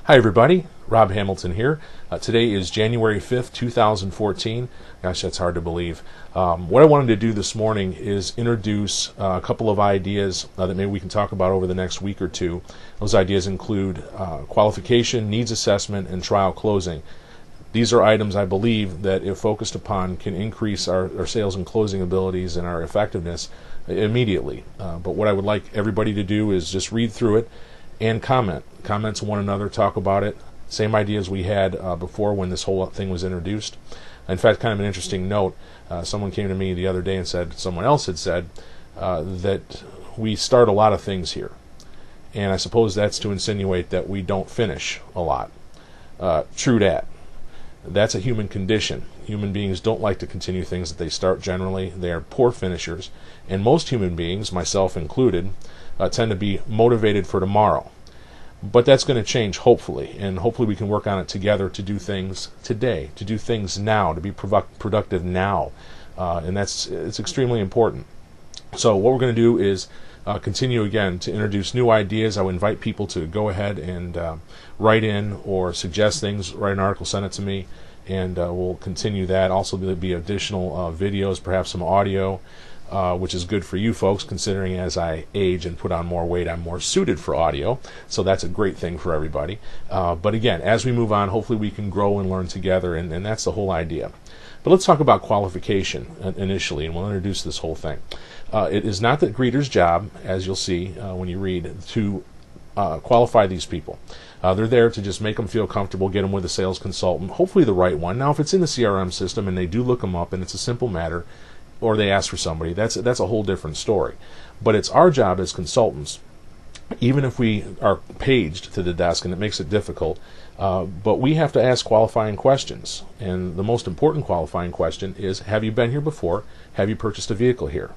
Hi everybody, Rob Hamilton here. Today is January 5th, 2014. Gosh, that's hard to believe. What I wanted to do this morning is introduce a couple of ideas that maybe we can talk about over the next week or two. Those ideas include qualification, needs assessment, and trial closing. These are items I believe that, if focused upon, can increase our sales and closing abilities and our effectiveness immediately. But what I would like everybody to do is just read through it and comment to one another, talk about it. Same ideas we had before when this whole thing was introduced. In fact, kind of an interesting note, someone came to me the other day and said, someone else had said, that we start a lot of things here. And I suppose that's to insinuate that we don't finish a lot. True dat. That's a human condition. Human beings don't like to continue things that they start generally. They are poor finishers. And most human beings, myself included, tend to be motivated for tomorrow. But that's going to change, hopefully, and hopefully we can work on it together to do things today, to do things now, to be productive now, and it's extremely important. So what we're going to do is continue again to introduce new ideas. I would invite people to go ahead and write in or suggest things, write an article, send it to me, and we'll continue that. Also, there'll be additional videos, perhaps some audio, which is good for you folks, considering as I age and put on more weight, I'm more suited for audio. So that's a great thing for everybody. But again, as we move on, hopefully we can grow and learn together, and that's the whole idea. But let's talk about qualification initially, and we'll introduce this whole thing. It is not the greeter's job, as you'll see when you read, to qualify these people. They're there to just make them feel comfortable, get them with a sales consultant, hopefully the right one. Now, if it's in the CRM system and they do look them up and it's a simple matter, or they ask for somebody, that's a whole different story. But it's our job as consultants, even if we are paged to the desk and it makes it difficult, but we have to ask qualifying questions. And the most important qualifying question is, have you been here before? Have you purchased a vehicle here?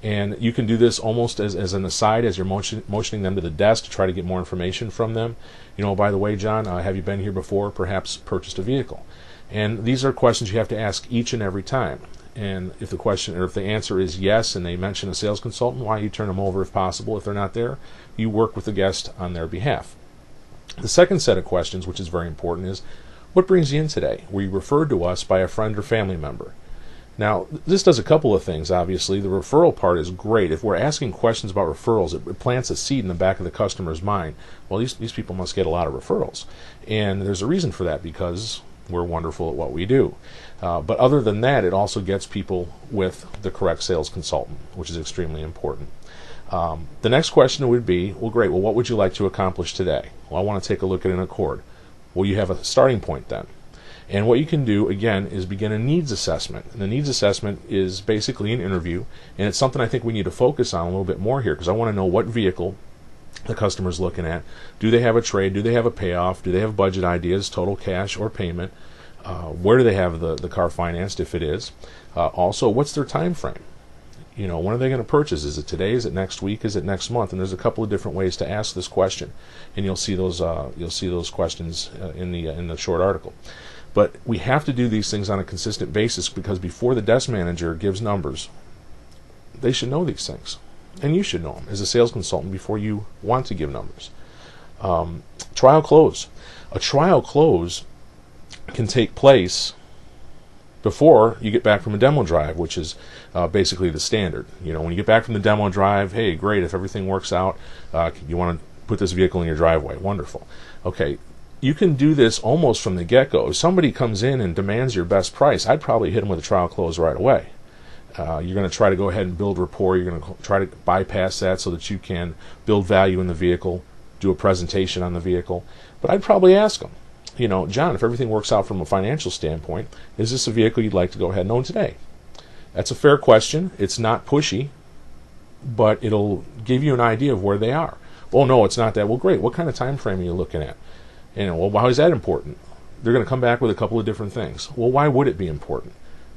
And you can do this almost as an aside, as you're motioning them to the desk to try to get more information from them. You know, by the way, John, have you been here before? Perhaps purchased a vehicle? And these are questions you have to ask each and every time. And if the answer is yes, and they mention a sales consultant, why you turn them over if possible. If they're not there, you work with the guest on their behalf. The second set of questions, which is very important, is, what brings you in today? Were you referred to us by a friend or family member? Now, this does a couple of things, obviously. The referral part is great. If we're asking questions about referrals, it plants a seed in the back of the customer's mind. Well, these people must get a lot of referrals. And there's a reason for that, because we're wonderful at what we do. But other than that, it also gets people with the correct sales consultant, which is extremely important. The next question would be, well, great, well, what would you like to accomplish today? Well, I want to take a look at an Accord. Well, you have a starting point then. And what you can do, again, is begin a needs assessment. And the needs assessment is basically an interview, and it's something I think we need to focus on a little bit more here, because I want to know what vehicle the customer's looking at. Do they have a trade? Do they have a payoff? Do they have budget ideas, total cash or payment? Where do they have the car financed, if it is? Also, what's their time frame? You know, when are they going to purchase? Is it today? Is it next week? Is it next month? And there's a couple of different ways to ask this question, and you'll see those questions in the short article. But we have to do these things on a consistent basis, because before the desk manager gives numbers, they should know these things, and you should know them as a sales consultant before you want to give numbers. Trial close. A trial close can take place before you get back from a demo drive, which is basically the standard. You know, when you get back from the demo drive, hey, great, if everything works out, you want to put this vehicle in your driveway. Wonderful. Okay, you can do this almost from the get-go. If somebody comes in and demands your best price, I'd probably hit them with a trial close right away. You're going to try to go ahead and build rapport. You're going to try to bypass that so that you can build value in the vehicle, do a presentation on the vehicle. But I'd probably ask them, you know, John, if everything works out from a financial standpoint, is this a vehicle you'd like to go ahead and own today? That's a fair question. It's not pushy, but it'll give you an idea of where they are. Oh, no, it's not that. Well, great. What kind of time frame are you looking at? And, well, why is that important? They're going to come back with a couple of different things. Well, why would it be important?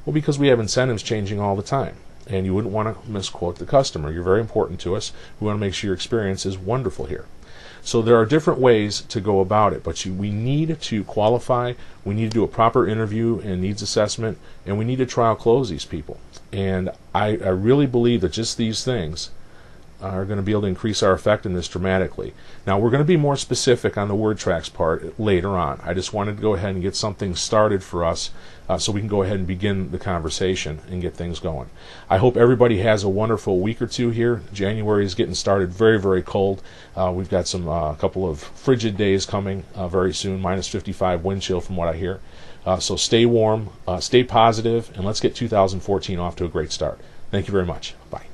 Well, because we have incentives changing all the time, and you wouldn't want to misquote the customer. You're very important to us. We want to make sure your experience is wonderful here. So there are different ways to go about it, but we need to qualify, we need to do a proper interview and needs assessment, and we need to trial close these people. And I really believe that just these things are going to be able to increase our effectiveness dramatically. Now, we're going to be more specific on the word tracks part later on. I just wanted to go ahead and get something started for us so we can go ahead and begin the conversation and get things going. I hope everybody has a wonderful week or two here. January is getting started very, very cold. We've got some couple of frigid days coming very soon, minus 55 wind chill from what I hear. So stay warm, stay positive, and let's get 2014 off to a great start. Thank you very much. Bye.